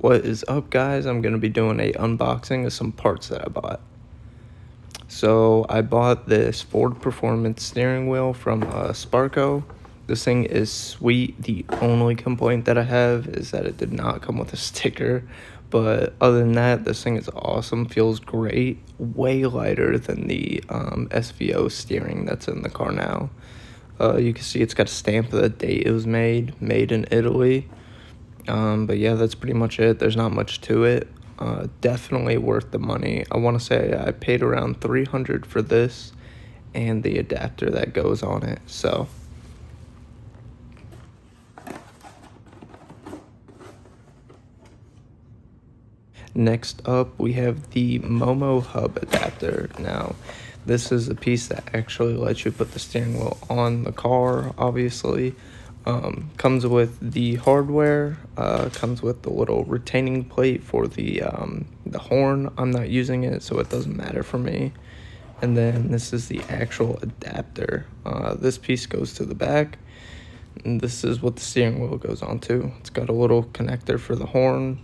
What is up, guys? I'm going to be doing a unboxing of some parts that I bought. So I bought this Ford Performance steering wheel from Sparco. This thing is sweet. The only complaint that I have is that it did not come with a sticker. But other than that, this thing is awesome. Feels great. Way lighter than the SVO steering that's in the car now. You can see it's got a stamp of the date it was made in Italy. But yeah, that's pretty much it. There's not much to it. Definitely worth the money. I want to say I paid around $300 for this and the adapter that goes on it. So next up, we have the Momo Hub Adapter. Now, this is a piece that actually lets you put the steering wheel on the car, obviously. Comes with the hardware, comes with the little retaining plate for the horn. I'm not using it, so it doesn't matter for me. And then this is the actual adapter. This piece goes to the back, and this is what the steering wheel goes onto. It's got a little connector for the horn.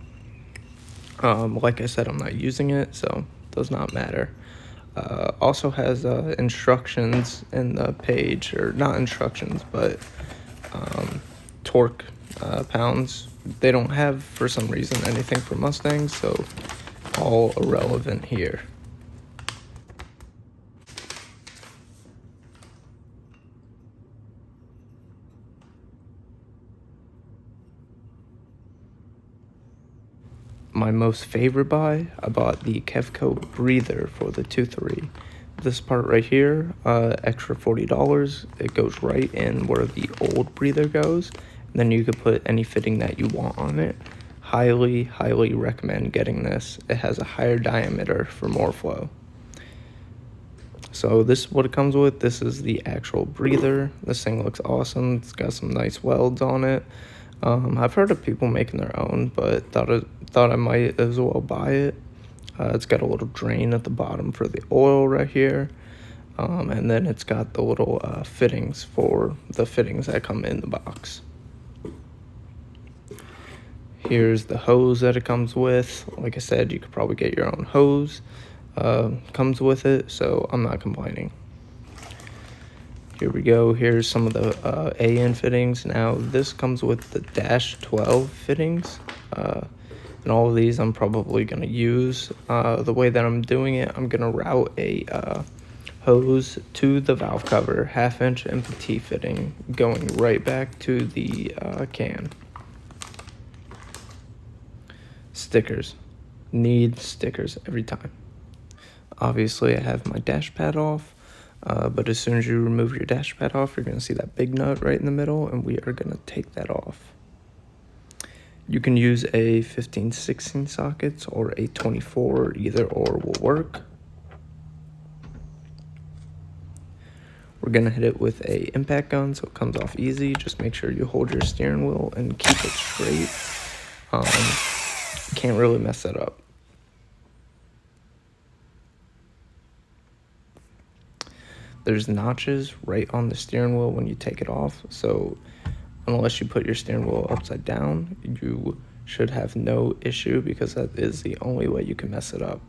Like I said, I'm not using it, so it does not matter. Also has instructions in the page, or not instructions, but torque pounds. They don't have, for some reason, anything for Mustangs, so all irrelevant here. My most favorite buy, I bought the Kevco breather for the 2.3. This part right here, extra $40. It goes right in where the old breather goes. And then you could put any fitting that you want on it. Highly, highly recommend getting this. It has a higher diameter for more flow. So this is what it comes with. This is the actual breather. This thing looks awesome. It's got some nice welds on it. I've heard of people making their own, but thought I might as well buy it. It's got a little drain at the bottom for the oil right here. And then it's got the little fittings for the fittings that come in the box. Here's the hose that it comes with. Like I said, you could probably get your own hose. Comes with it, so I'm not complaining. Here we go. Here's some of the AN fittings. Now, this comes with the Dash 12 fittings. And all of these I'm probably going to use. The way that I'm doing it, I'm going to route a hose to the valve cover, 1/2-inch MPT fitting, going right back to the can. Stickers. Need stickers every time. Obviously, I have my dash pad off. But as soon as you remove your dash pad off, you're going to see that big nut right in the middle, and we are going to take that off. You can use a 15-16 sockets or a 24, either or will work. We're going to hit it with a impact gun so it comes off easy. Just make sure you hold your steering wheel and keep it straight. Can't really mess that up. There's notches right on the steering wheel when you take it off, so unless you put your steering wheel upside down, you should have no issue, because that is the only way you can mess it up.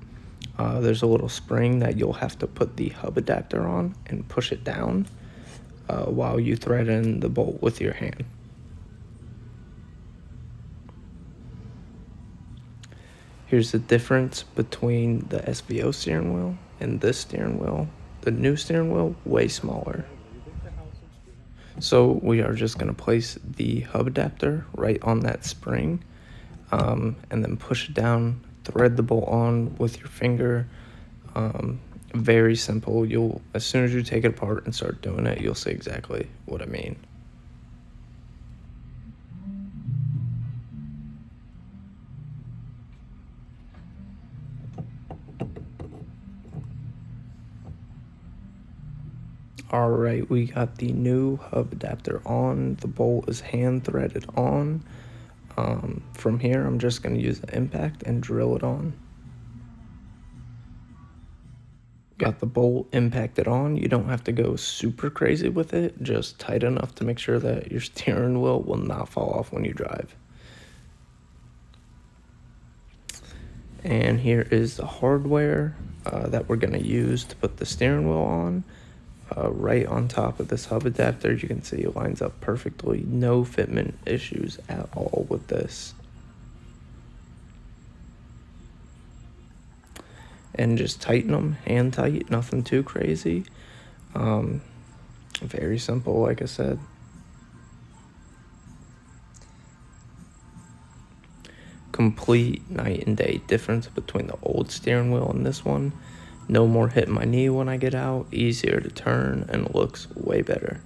There's a little spring that you'll have to put the hub adapter on and push it down while you thread in the bolt with your hand. Here's the difference between the SVO steering wheel and this steering wheel. The new steering wheel, way smaller. So we are just going to place the hub adapter right on that spring, and then push it down, thread the bolt on with your finger. Very simple. As soon as you take it apart and start doing it, you'll see exactly what I mean. Alright, we got the new hub adapter on. The bolt is hand threaded on. From here, I'm just going to use the impact and drill it on. Got the bolt impacted on. You don't have to go super crazy with it, just tight enough to make sure that your steering wheel will not fall off when you drive. And here is the hardware that we're going to use to put the steering wheel on. Right on top of this hub adapter, you can see it lines up perfectly. No fitment issues at all with this. And just tighten them, hand tight, nothing too crazy. Very simple, like I said. Complete night and day difference between the old steering wheel and this one. No more hitting my knee when I get out, easier to turn, and looks way better.